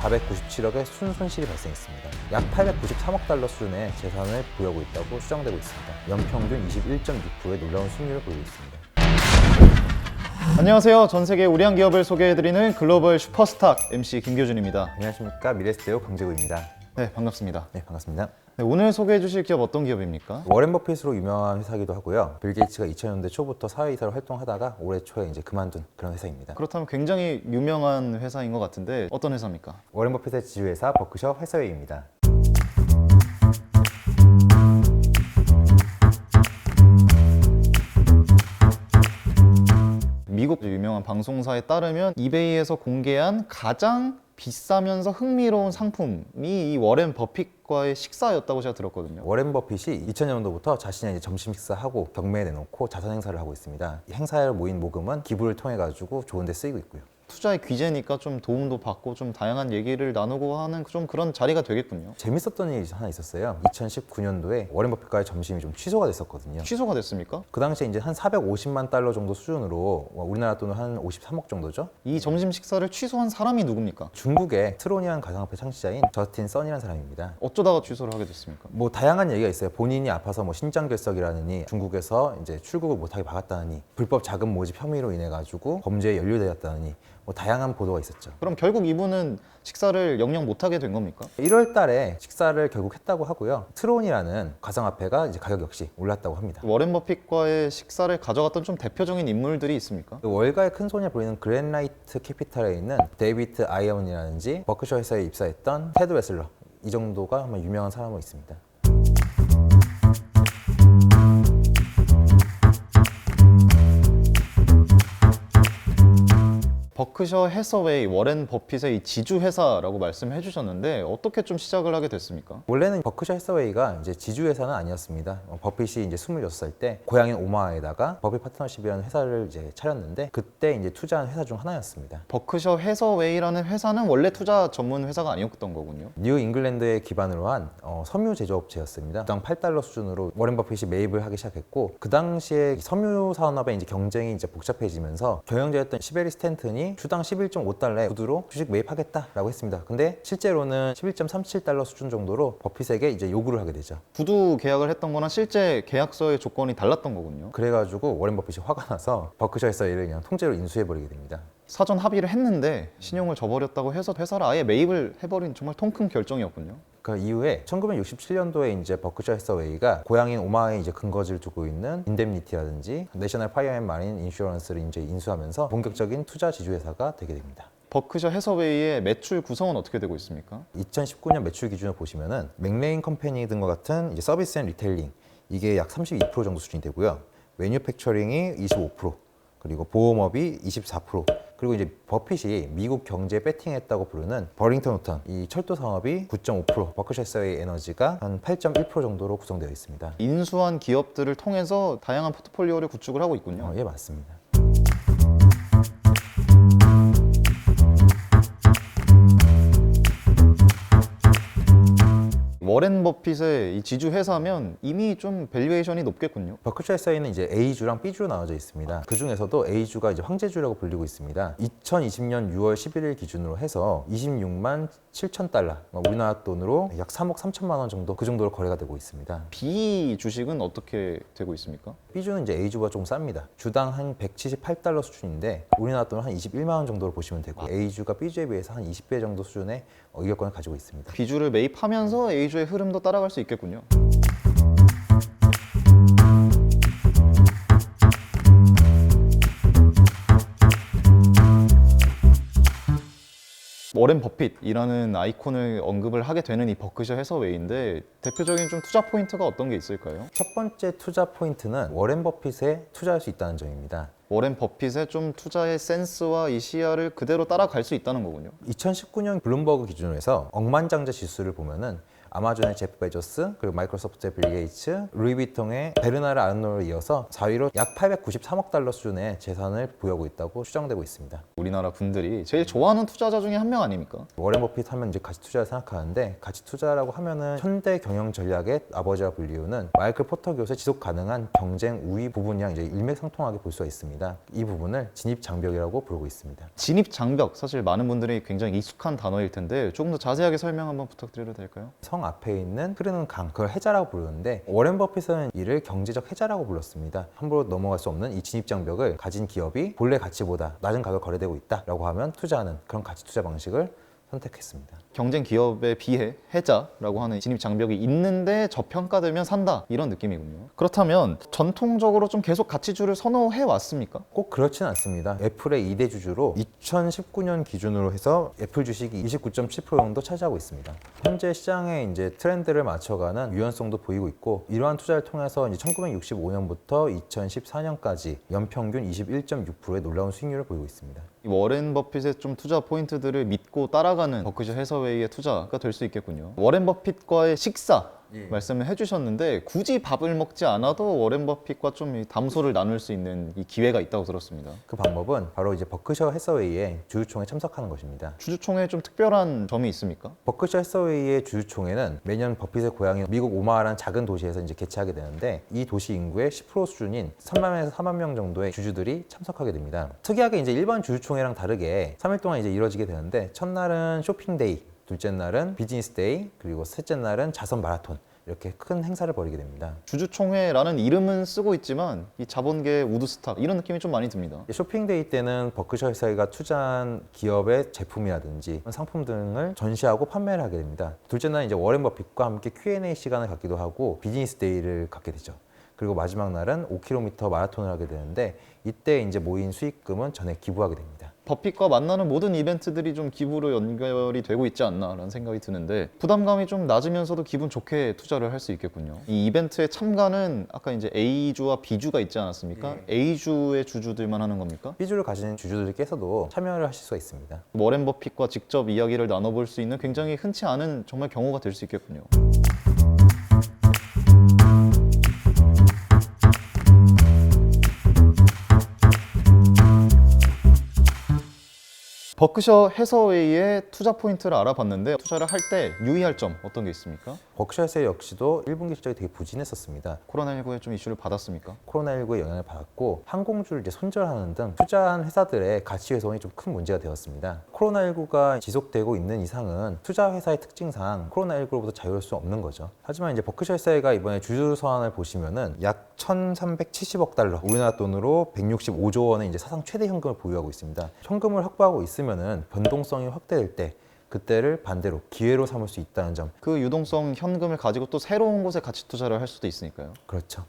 497억의 순손실이 발생했습니다. 약 893억 달러 수준의 재산을 보유하고 있다고 추정되고 있습니다. 연평균 21.6%의 놀라운 수익률을 보이고 있습니다. 안녕하세요. 전 세계 우량 기업을 소개해드리는 글로벌 슈퍼스탁 MC 김교준입니다. 안녕하십니까. 미래스테오 강재구입니다. 네, 반갑습니다. 네, 반갑습니다. 네, 오늘 소개해 주실 기업 어떤 기업입니까? 워렌 버핏으로 유명한 회사이기도 하고요. 빌 게이츠가 2000년대 초부터 사회이사로 활동하다가 올해 초에 이제 그만둔 그런 회사입니다. 그렇다면 굉장히 유명한 회사인 것 같은데 어떤 회사입니까? 워렌 버핏의 지주회사 버크셔 해서웨이입니다. 미국 유명한 방송사에 따르면 이베이에서 공개한 가장 비싸면서 흥미로운 상품이 이 워렌 버핏과의 식사였다고 제가 들었거든요. 워렌 버핏이 2000년도부터 자신의 이제 점심 식사하고 경매에 내놓고 자선 행사를 하고 있습니다. 이 행사에 모인 모금은 기부를 통해 가지고 좋은 데 쓰이고 있고요. 투자의 귀재니까 좀 도움도 받고 좀 다양한 얘기를 나누고 하는 좀 그런 자리가 되겠군요. 재밌었던 일이 하나 있었어요. 2019년도에 워렌 버핏과의 점심이 좀 취소가 됐었거든요. 취소가 됐습니까? 그 당시에 이제 한 450만 달러 정도 수준으로 우리나라 돈으로 한 53억 정도죠. 이 점심 식사를 취소한 사람이 누굽니까? 중국의 트론이라는 가상화폐 창시자인 저스틴 선이라는 사람입니다. 어쩌다가 취소를 하게 됐습니까? 뭐 다양한 얘기가 있어요. 본인이 아파서 뭐 신장결석이라느니 중국에서 이제 출국을 못하게 막았다느니 불법 자금 모집 혐의로 인해 가지고 범죄에 연루되었다느니 뭐 다양한 보도가 있었죠. 그럼 결국 이분은 식사를 영영 못하게 된 겁니까? 1월 달에 식사를 결국 했다고 하고요. 트론이라는 가상화폐가 이제 가격 역시 올랐다고 합니다. 워렌 버핏과의 식사를 가져갔던 좀 대표적인 인물들이 있습니까? 월가의 큰 손에 보이는 그랜라이트 캐피탈에 있는 데이비드 아이언이라든지 버크셔 회사에 입사했던 테드 웨슬러, 이 정도가 아마 유명한 사람으로 있습니다. 버크셔 해서웨이, 워렌 버핏의 이 지주 회사라고 말씀해 주셨는데 어떻게 좀 시작을 하게 됐습니까? 원래는 버크셔 해서웨이가 이제 지주 회사는 아니었습니다. 버핏이 이제 26살 때 고향인 오마하에다가 버핏 파트너십이라는 회사를 이제 차렸는데 그때 이제 투자한 회사 중 하나였습니다. 버크셔 해서웨이라는 회사는 원래 투자 전문 회사가 아니었던 거군요. 뉴 잉글랜드에 기반으로 한 섬유 제조업체였습니다. 주당 8달러 수준으로 워렌 버핏이 매입을 하기 시작했고 그 당시에 섬유 산업의 이제 경쟁이 이제 복잡해지면서 경영자였던 시베리 스탠튼이 주당 11.5달러의 구두로 주식 매입하겠다라고 했습니다. 근데 실제로는 11.37달러 수준 정도로 버핏에게 이제 요구를 하게 되죠. 구두 계약을 했던 거랑 실제 계약서의 조건이 달랐던 거군요. 그래가지고 워렌 버핏이 화가 나서 버크셔 해서웨이를 그냥 통째로 인수해버리게 됩니다. 사전 합의를 했는데 신용을 저버렸다고 해서 회사를 아예 매입을 해버린 정말 통큰 결정이었군요. 그 이후에 1967년도에 이제 버크셔 해서웨이가 고향인 오마하에 이제 근거지를 두고 있는 인뎀니티라든지 내셔널 파이어 앤 마린 인슈런스를 이제 인수하면서 본격적인 투자 지주회사가 되게 됩니다. 버크셔 해서웨이의 매출 구성은 어떻게 되고 있습니까? 2019년 매출 기준으로 보시면은 맥레인 컴퍼니 등과 같은 이제 서비스 앤 리테일링 이게 약 32% 정도 수준이 되고요. 매뉴팩처링이 25%, 그리고 보험업이 24%, 그리고 이제 버핏이 미국 경제에 배팅했다고 부르는 버링턴 호턴 이 철도 산업이 9.5%, 버크셔 해서웨이 에너지가 한 8.1% 정도로 구성되어 있습니다. 인수한 기업들을 통해서 다양한 포트폴리오를 구축을 하고 있군요. 예, 맞습니다. 워렌 버핏의 이 지주 회사면 이미 좀 밸류에이션이 높겠군요. 버크셔 해서웨이는 이제 A주랑 B주로 나눠져 있습니다. 그 중에서도 A주가 이제 황제주라고 불리고 있습니다. 2020년 6월 11일 기준으로 해서 26만 7천 달러, 우리나라 돈으로 약 3억 3천만 원 정도 그 정도로 거래가 되고 있습니다. B 주식은 어떻게 되고 있습니까? B주는 이제 A주가 좀 쌉니다. 주당 한 178달러 수준인데 우리나라 돈은 한 21만 원 정도로 보시면 되고 A주가 B주에 비해서 한 20배 정도 수준의 의결권을 가지고 있습니다. B주를 매입하면서 A주의 흐름도 따라갈 수 있겠군요. 워렌 버핏이라는 아이콘을 언급을 하게 되는 이 버크셔 해서웨이인데 대표적인 좀 투자 포인트가 어떤 게 있을까요? 첫 번째 투자 포인트는 워렌 버핏에 투자할 수 있다는 점입니다. 워렌 버핏의 좀 투자의 센스와 이 시야를 그대로 따라갈 수 있다는 거군요. 2019년 블룸버그 기준으로 해서 억만장者지수를 보면은 아마존의 제프 베조스, 그리고 마이크로소프트의 빌 게이츠, 루이비통의 베르나르 아르노를 이어서 4위로 약 893억 달러 수준의 재산을 보유하고 있다고 추정되고 있습니다. 우리나라 분들이 제일 좋아하는 투자자 중에 한 명 아닙니까? 워렌 버핏 하면 이제 가치 투자를 생각하는데, 가치 투자라고 하면은 현대 경영 전략의 아버지라 불리우는 마이클 포터 교수의 지속 가능한 경쟁 우위 부분이랑 이제 일맥상통하게 볼 수가 있습니다. 이 부분을 진입 장벽이라고 부르고 있습니다. 진입 장벽, 사실 많은 분들이 굉장히 익숙한 단어일 텐데 조금 더 자세하게 설명 한번 부탁드려도 될까요? 성 앞에 있는 흐르는 강, 그걸 해자라고 부르는데, 워렌 버핏은 이를 경제적 해자라고 불렀습니다. 함부로 넘어갈 수 없는 이 진입 장벽을 가진 기업이 본래 가치보다 낮은 가격 거래되고 있다라고 하면 투자하는 그런 가치 투자 방식을 선택했습니다. 경쟁 기업에 비해 해자라고 하는 진입 장벽이 있는데 저평가되면 산다, 이런 느낌이군요. 그렇다면 전통적으로 좀 계속 가치주를 선호해 왔습니까? 꼭 그렇진 않습니다. 애플의 2대 주주로 2019년 기준으로 해서 애플 주식이 29.7% 정도 차지하고 있습니다. 현재 시장의 이제 트렌드를 맞춰가는 유연성도 보이고 있고, 이러한 투자를 통해서 이제 1965년부터 2014년까지 연평균 21.6%의 놀라운 수익률을 보이고 있습니다. 이 워렌 버핏의 좀 투자 포인트들을 믿고 따라가는 버크셔 해서웨이의 투자가 될 수 있겠군요. 워렌 버핏과의 식사 말씀을 해주셨는데, 굳이 밥을 먹지 않아도 워렌 버핏과 좀 이 담소를 나눌 수 있는 이 기회가 있다고 들었습니다. 그 방법은 바로 이제 버크셔 해서웨이의 주주총회 참석하는 것입니다. 주주총회에 좀 특별한 점이 있습니까? 버크셔 해서웨이의 주주총회는 매년 버핏의 고향인 미국 오마하라는 작은 도시에서 이제 개최하게 되는데, 이 도시 인구의 10% 수준인 3만 명에서 4만 명 정도의 주주들이 참석하게 됩니다. 특이하게 이제 일반 주주총회랑 다르게 3일 동안 이제 이루어지게 되는데, 첫날은 쇼핑데이, 둘째 날은 비즈니스데이, 그리고 셋째 날은 자선 마라톤, 이렇게 큰 행사를 벌이게 됩니다. 주주총회라는 이름은 쓰고 있지만 이 자본계의 우드스탁, 이런 느낌이 좀 많이 듭니다. 쇼핑데이 때는 버크셔 해서웨이가 투자한 기업의 제품이라든지 상품 등을 전시하고 판매를 하게 됩니다. 둘째 날은 이제 워렌 버핏과 함께 Q&A 시간을 갖기도 하고 비즈니스데이를 갖게 되죠. 그리고 마지막 날은 5km 마라톤을 하게 되는데, 이때 이제 모인 수익금은 전액 기부하게 됩니다. 버핏과 만나는 모든 이벤트들이 좀 기부로 연결이 되고 있지 않나라는 생각이 드는데, 부담감이 좀 낮으면서도 기분 좋게 투자를 할 수 있겠군요. 이 이벤트에 참가는 아까 이제 A주와 B주가 있지 않았습니까? A주의 주주들만 하는 겁니까? B주를 가진 주주들께서도 참여를 하실 수가 있습니다. 워렌 버핏과 직접 이야기를 나눠볼 수 있는 굉장히 흔치 않은 정말 경우가 될 수 있겠군요. 버크셔 해서웨이의 투자 포인트를 알아봤는데, 투자를 할 때 유의할 점 어떤 게 있습니까? 버크셔 해서웨이 역시도 1분기 실적이 되게 부진했었습니다. 코로나19에 좀 이슈를 받았습니까? 코로나19의 영향을 받았고, 항공주를 이제 손절하는 등 투자한 회사들의 가치 훼손이 좀 큰 문제가 되었습니다. 코로나19가 지속되고 있는 이상은 투자 회사의 특징상 코로나19로부터 자유로울 수 없는 거죠. 하지만 이제 버크셔 해서웨이가 이번에 주주 서한을 보시면은 약 1,370억 달러, 우리나라 돈으로 165조 원의 이제 사상 최대 현금을 보유하고 있습니다. 현금을 확보하고 있으면은 변동성이 확대될 때, 그때를 반대로 기회로 삼을 수 있다는 점. 그 유동성 현금을 가지고 또 새로운 곳에 가치 투자를 할 수도 있으니까요. 그렇죠.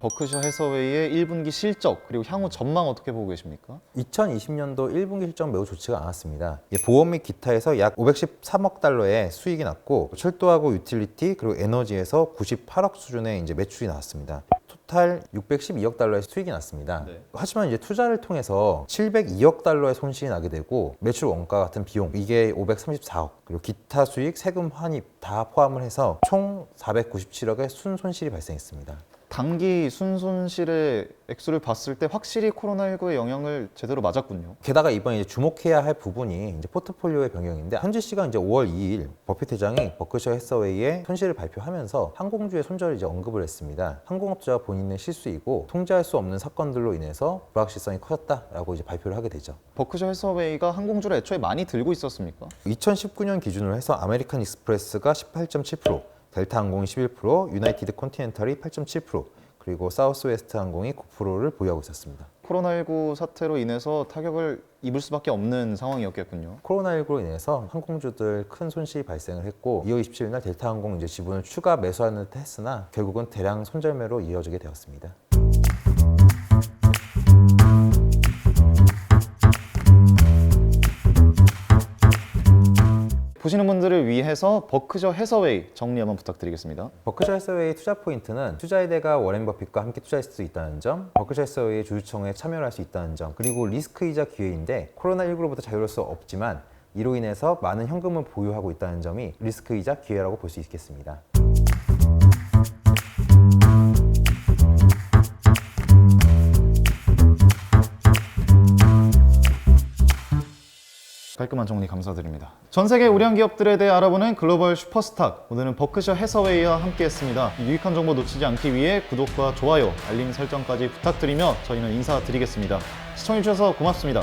버크셔 해서웨이의 1분기 실적, 그리고 향후 전망 어떻게 보고 계십니까? 2020년도 1분기 실적 매우 좋지가 않았습니다. 보험 및 기타에서 약 513억 달러의 수익이 났고, 철도하고 유틸리티 그리고 에너지에서 98억 수준의 이제 매출이 나왔습니다. 토탈 612억 달러의 수익이 났습니다. 하지만 이제 투자를 통해서 702억 달러의 손실이 나게 되고, 매출 원가 같은 비용 이게 534억, 그리고 기타 수익, 세금 환입 다 포함을 해서 총 497억의 순손실이 발생했습니다. 단기 순손실의 액수를 봤을 때 확실히 코로나19의 영향을 제대로 맞았군요. 게다가 이번에 이제 주목해야 할 부분이 이제 포트폴리오의 변경인데, 현지 시간 이제 5월 2일 버핏 회장이 버크셔 해서웨이의 손실을 발표하면서 항공주의 손절을 이제 언급을 했습니다. 항공업자가 본인의 실수이고 통제할 수 없는 사건들로 인해서 불확실성이 커졌다라고 이제 발표를 하게 되죠. 버크셔 해서웨이가 항공주를 애초에 많이 들고 있었습니까? 2019년 기준으로 해서 아메리칸 익스프레스가 18.7%, 델타 항공이 11%, 유나이티드 컨티넨탈이 8.7%, 그리고 사우스웨스트 항공이 9%를 보유하고 있었습니다. 코로나19 사태로 인해서 타격을 입을 수밖에 없는 상황이었겠군요. 코로나19로 인해서 항공주들 큰 손실이 발생을 했고, 2월 27일 날 델타 항공 이제 지분을 추가 매수하는 듯 했으나 결국은 대량 손절매로 이어지게 되었습니다. 보시는 분들을 위해서 버크셔 해서웨이 정리 한번 부탁드리겠습니다. 버크셔 해서웨이 투자 포인트는 투자의 대가 워렌 버핏과 함께 투자할 수 있다는 점, 버크셔 해서웨이 주주총회에 참여를 할 수 있다는 점, 그리고 리스크이자 기회인데 코로나19로부터 자유로울 수 없지만 이로 인해서 많은 현금을 보유하고 있다는 점이 리스크이자 기회라고 볼 수 있겠습니다. 깔끔한 정리 감사드립니다. 전 세계 우량 기업들에 대해 알아보는 글로벌 슈퍼스탁, 오늘은 버크셔 해서웨이와 함께했습니다. 유익한 정보 놓치지 않기 위해 구독과 좋아요, 알림 설정까지 부탁드리며 저희는 인사드리겠습니다. 시청해주셔서 고맙습니다.